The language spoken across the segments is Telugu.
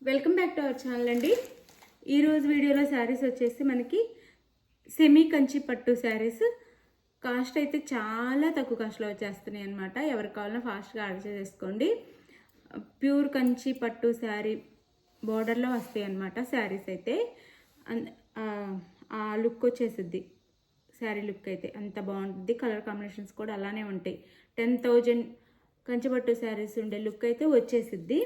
Welcome back to our channel అండి. ఈరోజు వీడియోలో శారీస్ వచ్చేసి మనకి సెమీ కంచి పట్టు శారీస్ కాస్ట్ అయితే చాలా తక్కువ కాస్ట్లో వచ్చేస్తున్నాయి అనమాట. ఎవరికి కావాలన్నా ఫాస్ట్గా ఆర్డర్ చేసేసుకోండి. ప్యూర్ కంచి పట్టు శారీ బోర్డర్లో వస్తాయి అన్నమాట. శారీస్ అయితే ఆ లుక్ వచ్చేసిద్ది. శారీ లుక్ అయితే అంత బాగుంటుంది. కలర్ కాంబినేషన్స్ కూడా అలానే ఉంటాయి. 10,000 కంచిపట్టు శారీస్ ఉండే లుక్ అయితే వచ్చేసిద్ది.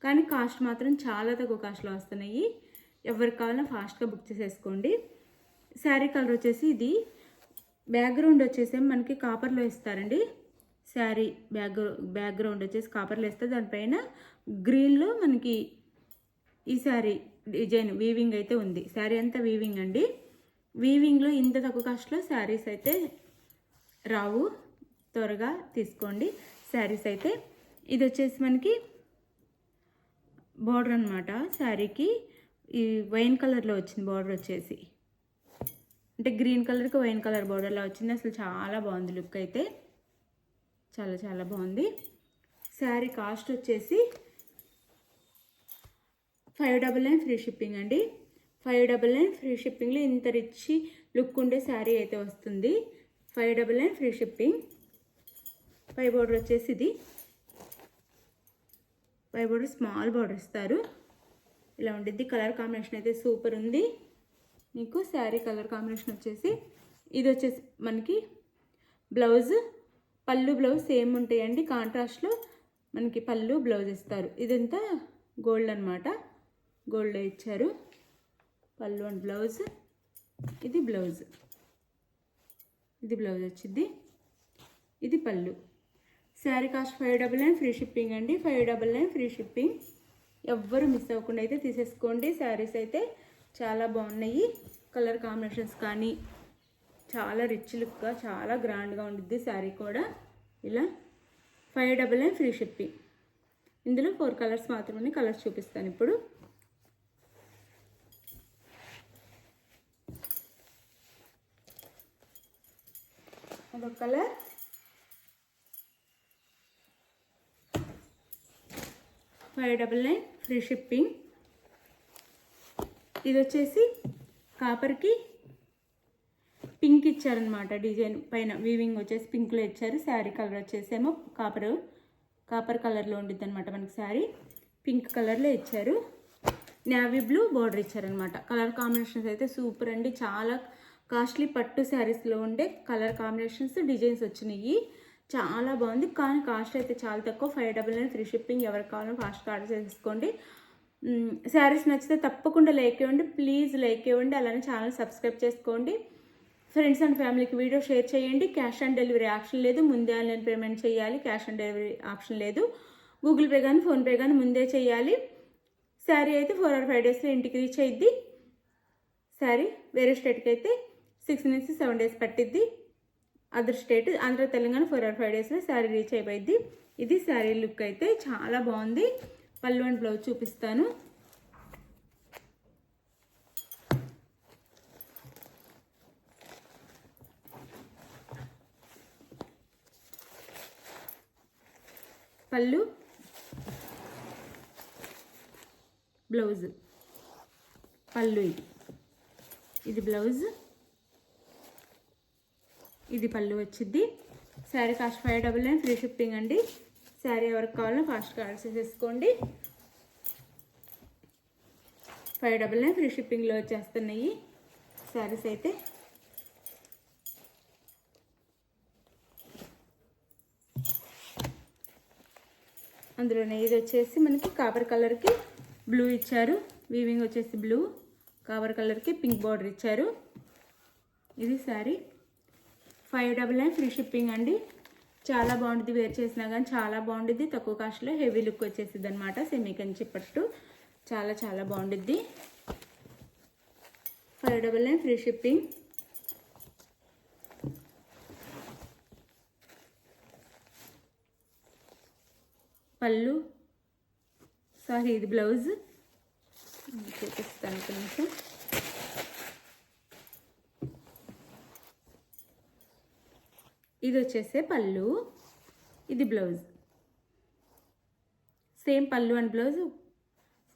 కానీ కాస్ట్ మాత్రం చాలా తక్కువ కాస్ట్లో వస్తున్నాయి. ఎవరికి కావాలన్నా ఫాస్ట్గా బుక్ చేసేసుకోండి. శారీ కలర్ వచ్చేసి ఇది బ్యాక్గ్రౌండ్ వచ్చేసి మనకి కాపర్లో ఇస్తారండి. శారీ బ్యాక్గ్రౌండ్ వచ్చేసి కాపర్లో ఇస్తారు. దానిపైన గ్రీన్లో మనకి ఈ శారీ డిజైన్ వీవింగ్ అయితే ఉంది. శారీ అంతా వీవింగ్ అండి. వీవింగ్లో ఇంత తక్కువ కాస్ట్లో శారీస్ అయితే రావు. త్వరగా తీసుకోండి శారీస్ అయితే. ఇది వచ్చేసి మనకి బార్డర్ అనమాట. శారీకి ఈ వైన్ కలర్లో వచ్చింది బార్డర్ వచ్చేసి. అంటే గ్రీన్ కలర్కి వైన్ కలర్ బార్డర్లో వచ్చింది. అసలు చాలా బాగుంది లుక్ అయితే. చాలా చాలా బాగుంది. శారీ కాస్ట్ వచ్చేసి 599 ఫ్రీ షిప్పింగ్ అండి. 599 ఫ్రీ షిప్పింగ్లో ఇంత రిచ్ లుక్ ఉండే శారీ అయితే వస్తుంది. 599 ఫ్రీ షిప్పింగ్. పై బార్డర్ వచ్చేసి ఇది. పై బార్డర్ స్మాల్ బార్డర్ ఇస్తారు. ఇలా ఉండిద్ది. కలర్ కాంబినేషన్ అయితే సూపర్ ఉంది. మీకు శారీ కలర్ కాంబినేషన్ వచ్చేసి ఇది వచ్చేసి మనకి బ్లౌజ్, పళ్ళు బ్లౌజ్ సేమ్ ఉంటాయండి. కాంట్రాస్ట్లో మనకి పళ్ళు బ్లౌజ్ ఇస్తారు. ఇదంతా గోల్డ్ అనమాట. గోల్డ్ ఇచ్చారు. పళ్ళు అండ్ బ్లౌజ్. ఇది బ్లౌజ్. ఇది బ్లౌజ్ వచ్చింది. ఇది పళ్ళు. శారీ కాస్ట్ 599 ఫ్రీ షిప్పింగ్ అండి. 599 ఫ్రీ షిప్పింగ్. ఎవ్వరు మిస్ అవ్వకుండా అయితే తీసేసుకోండి. శారీస్ అయితే చాలా బాగున్నాయి. కలర్ కాంబినేషన్స్ కానీ చాలా రిచ్ లుక్గా చాలా గ్రాండ్గా ఉండిద్ది శారీ కూడా. ఇలా 599 ఫ్రీ షిప్పింగ్. ఇందులో 4 కలర్స్ మాత్రమే. కలర్స్ చూపిస్తాను ఇప్పుడు. అదొక కలర్. $599 free shipping. ఇది వచ్చేసి కాపర్కి పింక్ ఇచ్చారనమాట. డిజైన్ పైన వీవింగ్ వచ్చేసి పింక్లో ఇచ్చారు. శారీ కలర్ వచ్చేసేమో కాపర్ కలర్లో ఉండిద్ది అనమాట. మనకి శారీ పింక్ కలర్లో ఇచ్చారు. నేవీ బ్లూ బార్డర్ ఇచ్చారనమాట. కలర్ కాంబినేషన్స్ అయితే సూపర్ అండి. చాలా కాస్ట్లీ పట్టు శారీస్లో ఉండే కలర్ కాంబినేషన్స్ డిజైన్స్ వచ్చినాయి. చాలా బాగుంది. కానీ కాస్ట్ అయితే చాలా తక్కువ. 599 ఫ్రీ షిప్పింగ్. ఎవరికి కావాలో ఫాస్ట్గా ఆర్డర్ చేసుకోండి. శారీస్ నచ్చితే తప్పకుండా లైక్ ఇవ్వండి. ప్లీజ్ లైక్ ఇవ్వండి. అలానే ఛానల్ సబ్స్క్రైబ్ చేసుకోండి. ఫ్రెండ్స్ అండ్ ఫ్యామిలీకి వీడియో షేర్ చేయండి. క్యాష్ ఆన్ డెలివరీ ఆప్షన్ లేదు. ముందే ఆన్లైన్ పేమెంట్ చేయాలి. క్యాష్ ఆన్ డెలివరీ ఆప్షన్ లేదు. గూగుల్ పే కానీ ఫోన్పే కానీ ముందే చేయాలి. శారీ అయితే 4 or 5 డేస్లో ఇంటికి రీచ్ అయ్యిద్ది. శారీ వేరే స్టేట్కి అయితే 6 నుంచి 7 డేస్ పట్టిద్ది. Other state Andhra Telangana 4 or 5 డేస్లో శారీ రీచ్ అయిపోయింది. ఇది శారీ లుక్ అయితే చాలా బాగుంది. పళ్ళు అండ్ బ్లౌజ్ చూపిస్తాను. పళ్ళు, బ్లౌజ్. పళ్ళు ఇది బ్లౌజ్. ఇది పళ్ళు వచ్చింది. శారీ కాస్ట్ 599 ఫ్రీ షిప్పింగ్ అండి. శారీ ఎవరికి కావాలో ఫాస్ట్గా ఆర్డర్ చేసేసుకోండి. 599 ఫ్రీ షిప్పింగ్లో వచ్చేస్తున్నాయి శారీస్ అయితే. అందులోనే ఇది వచ్చేసి మనకి కాపర్ కలర్కి బ్లూ ఇచ్చారు. వీవింగ్ వచ్చేసి బ్లూ, కాపర్ కలర్కి పింక్ బార్డర్ ఇచ్చారు. ఇది శారీ 599 ఫ్రీ షిప్పింగ్ అండి. చాలా బాగుంటుంది. వేర్ చేసినా కానీ చాలా బాగుంటుంది. తక్కువ కాస్ట్లో హెవీ లుక్ వచ్చేసిద్ది అనమాట. సెమీ కంచి పట్టు చాలా చాలా బాగుంటుంది. 599 ఫ్రీ షిప్పింగ్. పళ్ళు, సారీ ఇది బ్లౌజ్ చూపిస్తాను కొంచెం. ఇది వచ్చేసే పళ్ళు, ఇది బ్లౌజ్. సేమ్ పళ్ళు అండ్ బ్లౌజ్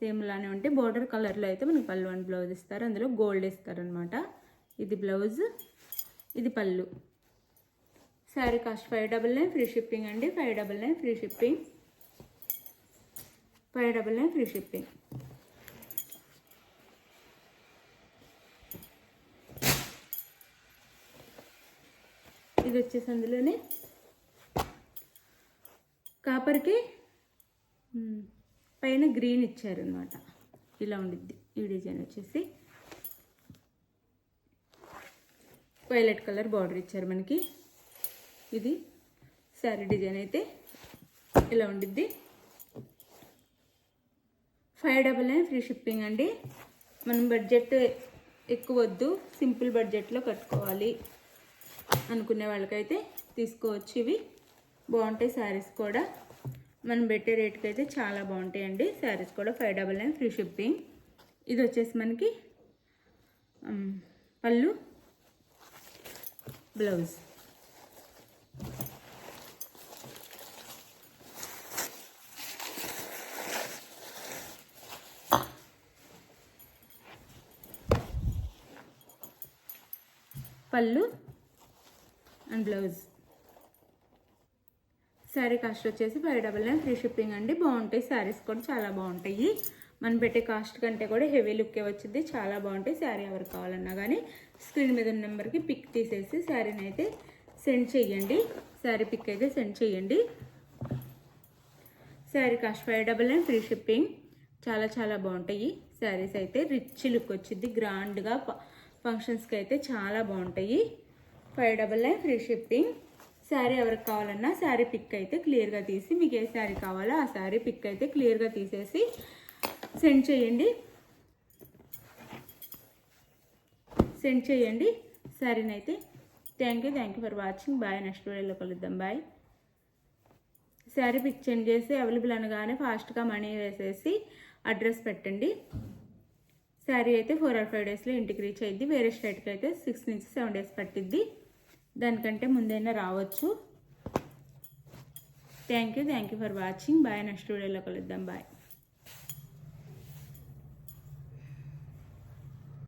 సేమ్ లానే ఉంటే బోర్డర్ కలర్లో అయితే మనకి పళ్ళు అండ్ బ్లౌజ్ ఇస్తారు, అందులో గోల్డ్ ఇస్తారనమాట. ఇది బ్లౌజ్, ఇది పళ్ళు. శారీ కాస్ట్ 599 ఫ్రీ షిప్పింగ్ అండి. 599 ఫ్రీ షిప్పింగ్, 599 ఫ్రీ షిప్పింగ్. ఇది వచ్చేసి అందులోనే కాపర్కి పైన గ్రీన్ ఇచ్చారనమాట. ఇలా ఉండిద్ది ఈ డిజైన్. వచ్చేసి వైలెట్ కలర్ బార్డర్ ఇచ్చారు మనకి. ఇది శారీ డిజైన్ అయితే ఇలా ఉండిద్ది. 599 ఫ్రీ షిప్పింగ్ అండి. మనం బడ్జెట్ ఎక్కువ వద్దు, సింపుల్ బడ్జెట్లో కట్టుకోవాలి అనుకునే వాళ్ళకైతే తీసుకోవచ్చు. ఇవి బాగుంటాయి శారీస్ కూడా. మనం పెట్టే రేట్కి అయితే చాలా బాగుంటాయండి శారీస్ కూడా. 599 ఫ్రీ షిప్పింగ్. ఇది వచ్చేసి మనకి పళ్ళు, బ్లౌజ్. పళ్ళు అండ్ బ్లౌజ్. శారీ కాస్ట్ వచ్చేసి 599 ఫ్రీ షిప్పింగ్ అండి. బాగుంటాయి శారీస్ కూడా, చాలా బాగుంటాయి. మనం పెట్టే కాస్ట్ కంటే కూడా హెవీ లుక్కే వచ్చింది, చాలా బాగుంటాయి. శారీ ఎవరికి కావాలన్నా కానీ స్క్రీన్ మీద ఉన్న నెంబర్కి పిక్ తీసేసి శారీని అయితే సెండ్ చేయండి. శారీ పిక్ అయితే సెండ్ చేయండి. Sari cost 599 free shipping. చాలా చాలా బాగుంటాయి శారీస్ అయితే. రిచ్ లుక్ వచ్చింది, గ్రాండ్గా ఫంక్షన్స్కి అయితే చాలా బాగుంటాయి. 599 ఫ్రీ షిప్పింగ్. శారీ ఎవరికి కావాలన్నా శారీ పిక్ అయితే క్లియర్గా తీసి, మీకు ఏ శారీ కావాలో ఆ శారీ పిక్ అయితే క్లియర్గా తీసేసి సెండ్ చేయండి. శారీని అయితే. Thank you for watching. Bye. Next వీడియోలో కలుద్దాం. బాయ్. శారీ పిక్ సెండ్ చేసి అవైలబుల్ అనగానే ఫాస్ట్గా మనీ వేసేసి అడ్రస్ పెట్టండి. శారీ అయితే 4 or 5 డేస్లో ఇంటికి రీచ్ అయ్యిద్ది. వేరే స్టేట్కి అయితే 6 నుంచి 7 డేస్ పట్టిద్ది. దానికంటే ముందైనా రావచ్చు. Thank you for watching. Bye. Next వీడియోలో కలుద్దాం. బాయ్.